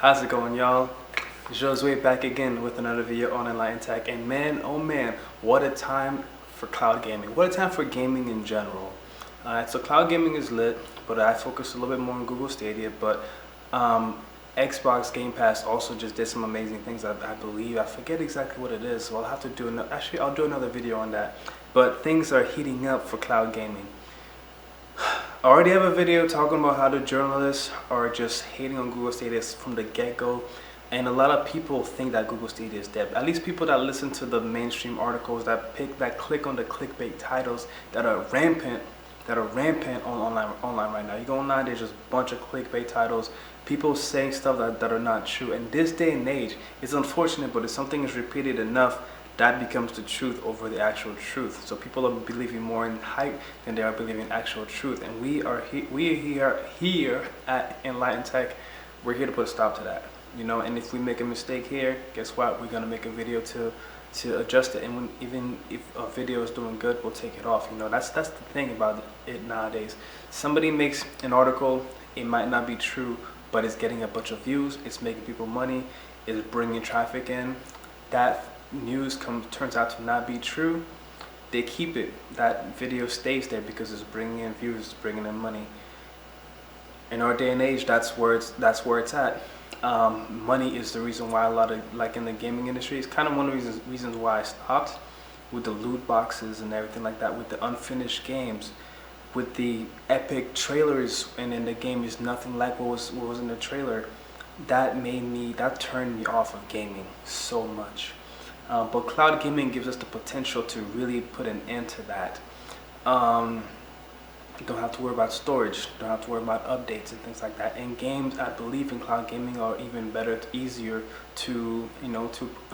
How's it going, y'all? Josue back again with another video on Enlightened Tech, and man, oh man, what a time for cloud gaming. What a time for gaming in general. So cloud gaming is lit, but I focus a little bit more on Google Stadia, but Xbox Game Pass also just did some amazing things, I believe. I forget exactly what it is, so I'll have to do actually I'll do another video on that. But things are heating up for cloud gaming. I already have a video talking about how the journalists are just hating on Google Stadia from the get-go, and a lot of people think that Google Stadia is dead. At least people that listen to the mainstream articles, that click on the clickbait titles that are rampant on online right now. You go online, there's just a bunch of clickbait titles, people saying stuff that are not true. And this day and age, it's unfortunate, but if something is repeated enough, that becomes the truth over the actual truth. So people are believing more in hype than they are believing in actual truth. And we are here at Enlightened Tech. We're here to put a stop to that. You know, and if we make a mistake here, guess what? We're gonna make a video to adjust it. And even if a video is doing good, we'll take it off. You know, that's the thing about it nowadays. Somebody makes an article, it might not be true, but it's getting a bunch of views. It's making people money. It's bringing traffic in. That news turns out to not be true, they keep it. That video stays there because it's bringing in views, it's bringing in money. In our day and age, that's where it's at. Money is the reason why a lot of, like in the gaming industry, it's kind of one of the reasons why I stopped with the loot boxes and everything like that, with the unfinished games, with the epic trailers, and then the game is nothing like what was in the trailer. That turned me off of gaming so much. But cloud gaming gives us the potential to really put an end to that. You don't have to worry about storage, don't have to worry about updates and things like that. And games, I believe in cloud gaming, are even better, easier to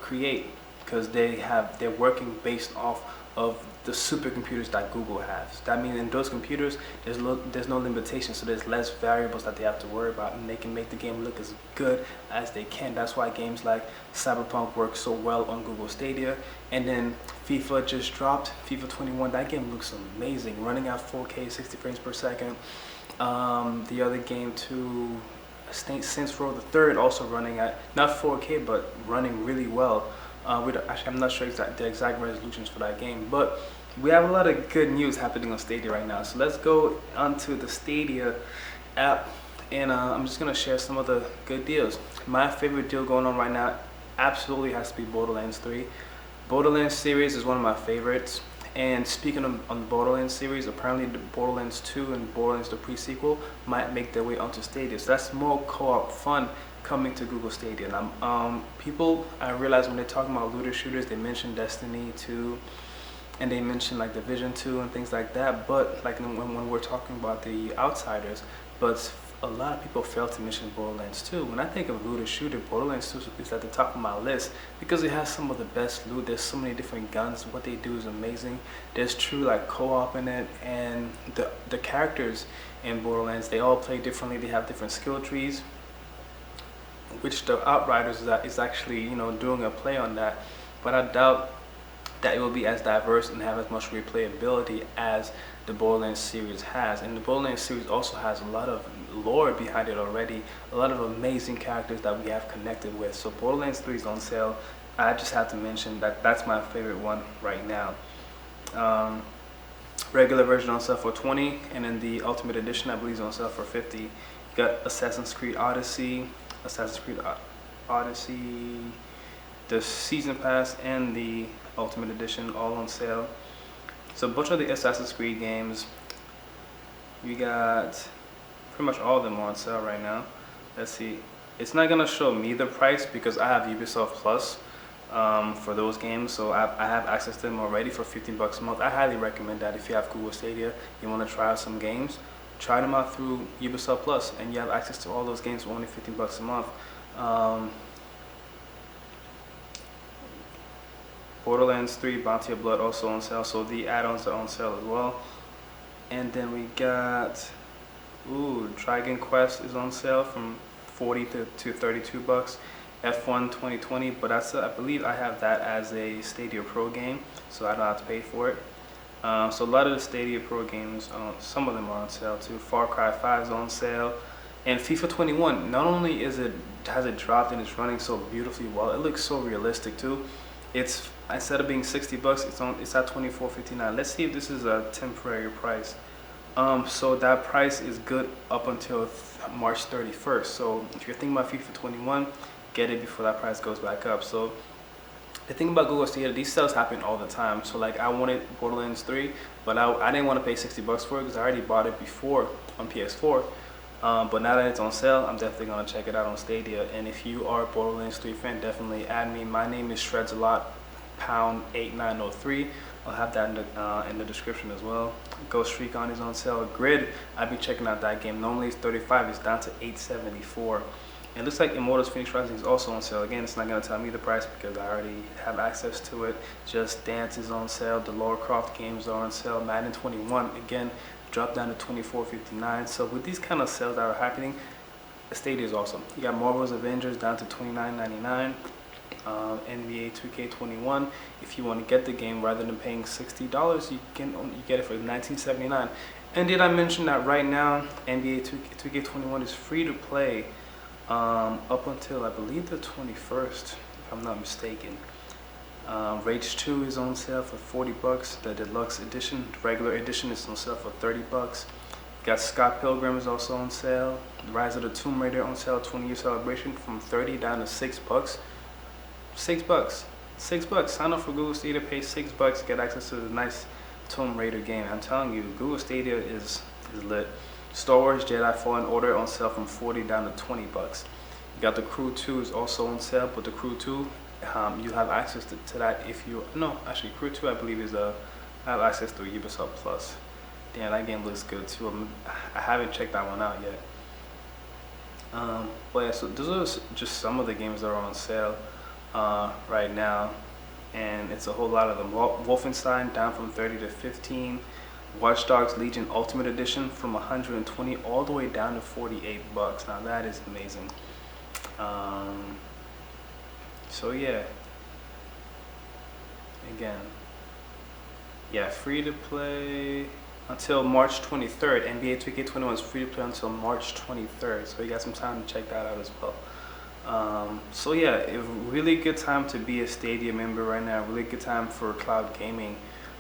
create, because they're working based off of the supercomputers that Google has. That means in those computers, there's no limitations, so there's less variables that they have to worry about, and they can make the game look as good as they can. That's why games like Cyberpunk work so well on Google Stadia. And then FIFA just dropped, FIFA 21. That game looks amazing, running at 4K, 60 frames per second. The other game too, Saints Row the Third, also running at not 4K, but running really well. Actually, I'm not sure the exact resolutions for that game, but we have a lot of good news happening on Stadia right now. So let's go onto the Stadia app, and I'm just gonna share some of the good deals. My favorite deal going on right now absolutely has to be Borderlands 3. Borderlands series is one of my favorites. And speaking of on the Borderlands series, apparently the Borderlands 2 and Borderlands the pre-sequel might make their way onto Stadia. So that's more co-op fun coming to Google Stadia. And people, I realize when they're talking about looter shooters, they mention Destiny 2, and they mention like Division 2 and things like that. But like when we're talking about the outsiders, but a lot of people fail to mention Borderlands 2. When I think of looter shooter, Borderlands 2 is at the top of my list because it has some of the best loot. There's so many different guns. What they do is amazing. There's true like co-op in it, and the characters in Borderlands, they all play differently. They have different skill trees, which the Outriders is actually doing a play on that. But I doubt that it will be as diverse and have as much replayability as the Borderlands series has. And the Borderlands series also has a lot of lore behind it already, a lot of amazing characters that we have connected with. So Borderlands 3 is on sale. I just have to mention that's my favorite one right now. Regular version on sale for $20, and then the Ultimate Edition I believe is on sale for $50. You got Assassin's Creed Odyssey, the Season Pass, and the Ultimate Edition all on sale. So a bunch of the Assassin's Creed games, you got pretty much all of them on sale right now. Let's see, it's not gonna show me the price because I have Ubisoft Plus for those games, so I have access to them already for $15 a month. I highly recommend that if you have Google Stadia, you want to try out some games, try them out through Ubisoft Plus, and you have access to all those games for only $15 a month. Borderlands 3 Bounty of Blood also on sale, so the add-ons are on sale as well. And then we got Dragon Quest is on sale from $40 to $32. F1 2020, but I believe I have that as a Stadia Pro game, so I don't have to pay for it. So a lot of the Stadia Pro games, some of them are on sale too. Far Cry 5 is on sale. And FIFA 21, not only has it dropped and it's running so beautifully well, it looks so realistic too. It's instead of being $60, it's at 24.59. Let's see if this is a temporary price. So that price is good up until March 31st. So if you're thinking about FIFA 21, get it before that price goes back up. So the thing about Google Stadia, these sales happen all the time. So like I wanted Borderlands 3, but I didn't want to pay $60 for it because I already bought it before on PS4. But now that it's on sale, I'm definitely gonna check it out on Stadia. And if you are a Borderlands 3 fan, definitely add me. My name is Shreds a Lot, pound 8903. I'll have that in the description as well. Ghost Recon is on sale. Grid, I've been checking out that game. Normally it's 35, it's down to 874. It looks like Immortals Phoenix Rising is also on sale. Again, it's not going to tell me the price because I already have access to it. Just Dance is on sale. The Lara Croft games are on sale. Madden 21, again, dropped down to $24.59. So with these kind of sales that are happening, Stadia is awesome. You got Marvel's Avengers down to $29.99. NBA 2K21. If you want to get the game rather than paying $60, you get it for $19.79. And did I mention that right now NBA 2K21 is free to play up until I believe the 21st, if I'm not mistaken. Rage 2 is on sale for $40. The deluxe edition, the regular edition, is on sale for $30. Got Scott Pilgrim is also on sale. Rise of the Tomb Raider on sale, 20-year celebration, from $30 down to $6. $6. Sign up for Google Stadia, pay $6, get access to the nice Tomb Raider game. I'm telling you, Google Stadia is lit. Star Wars Jedi Fallen Order on sale from $40 down to $20. You got The Crew 2 is also on sale, but The Crew 2, you have access to that if you, no, actually Crew 2 I believe is I have access to Ubisoft Plus. Damn, that game looks good too. I haven't checked that one out yet. But yeah, so those are just some of the games that are on sale right now, and it's a whole lot of them. Wolfenstein down from 30 to 15. Watch Dogs Legion Ultimate Edition from 120 all the way down to $48. Now that is amazing. So yeah, again, yeah, free to play until March 23rd. NBA 2K21 is free to play until March 23rd, so you got some time to check that out as well. So yeah, a really good time to be a Stadia member right now. Really good time for cloud gaming.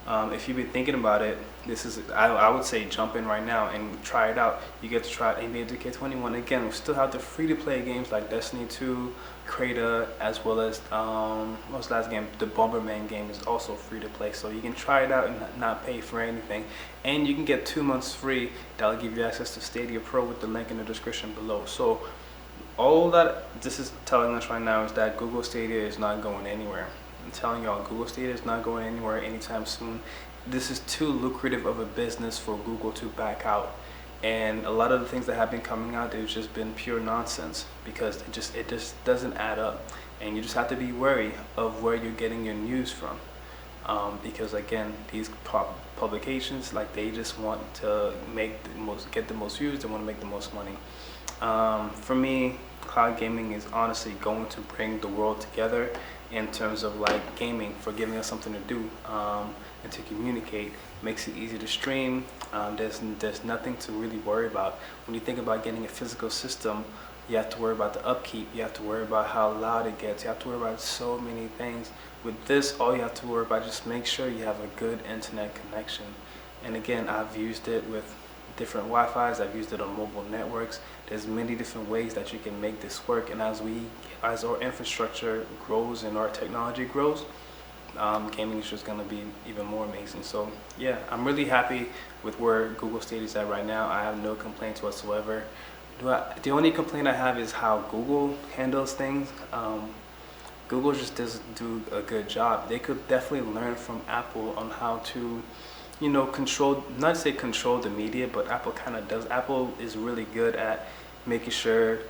If you've been thinking about it, this is, I would say jump in right now and try it out. You get to try out NBA 2K21. Again, we still have the free-to-play games like Destiny 2, Crata, as well as, what was the last game? The Bomberman game is also free-to-play. So you can try it out and not pay for anything. And you can get 2 months free. That'll give you access to Stadia Pro with the link in the description below. So all that this is telling us right now is that Google Stadia is not going anywhere. I'm telling y'all, Google Stadia is not going anywhere anytime soon. This is too lucrative of a business for Google to back out. And a lot of the things that have been coming out, they've just been pure nonsense because it just doesn't add up. And you just have to be wary of where you're getting your news from. Because again, these publications, like, they just want to get the most views, they want to make the most money. For me, cloud gaming is honestly going to bring the world together in terms of like gaming, for giving us something to do and to communicate. Makes it easy to stream. There's nothing to really worry about. When you think about getting a physical system, you have to worry about the upkeep, you have to worry about how loud it gets, you have to worry about so many things. With this, all you have to worry about is just make sure you have a good internet connection. And again, I've used it with different Wi-Fi's, I've used it on mobile networks. There's many different ways that you can make this work, and as our infrastructure grows and our technology grows, gaming is just going to be even more amazing. So yeah, I'm really happy with where Google Stadia is at right now. I have no complaints whatsoever. The only complaint I have is how Google handles things. Google just doesn't do a good job. They could definitely learn from Apple on how to, you know, not say control the media, but Apple kind of does. Apple is really good at making sure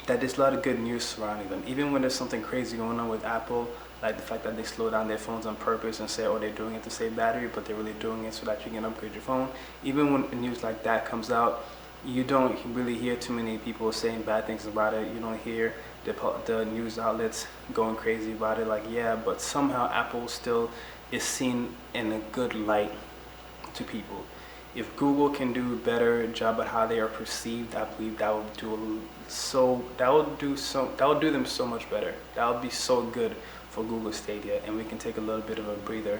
that there's a lot of good news surrounding them. Even when there's something crazy going on with Apple, like the fact that they slow down their phones on purpose and say, oh, they're doing it to save battery, but they're really doing it so that you can upgrade your phone. Even when news like that comes out, you don't really hear too many people saying bad things about it. You don't hear the news outlets going crazy about it, like, yeah, but somehow Apple still is seen in a good light to people. If Google can do a better job at how they are perceived, I believe that would do them so much better. That would be so good for Google Stadia, and we can take a little bit of a breather.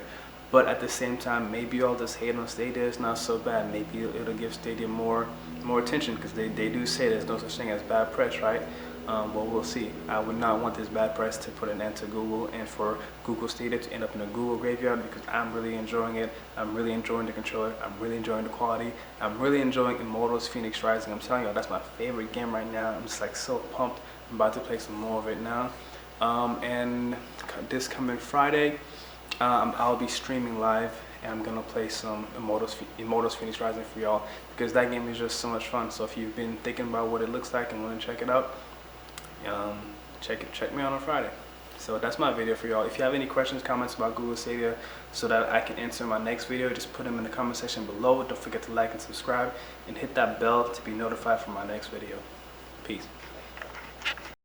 But at the same time, maybe all this hate on Stadia is not so bad. Maybe it'll give Stadia more attention, because they do say there's no such thing as bad press, right? But we'll see. I would not want this bad press to put an end to Google and for Google Stadia to end up in a Google graveyard, because I'm really enjoying it. I'm really enjoying the controller. I'm really enjoying the quality. I'm really enjoying Immortals Phoenix Rising. I'm telling you, that's my favorite game right now. I'm just like so pumped. I'm about to play some more of it now. And this coming Friday, I'll be streaming live, and I'm gonna play some Immortals Phoenix Rising for y'all, because that game is just so much fun. So if you've been thinking about what it looks like and want to check it out, check me out on Friday. So that's my video for y'all. If you have any questions, comments about Google Stadia so that I can answer in my next video, just put them in the comment section below. Don't forget to like and subscribe, and hit that bell to be notified for my next video. Peace.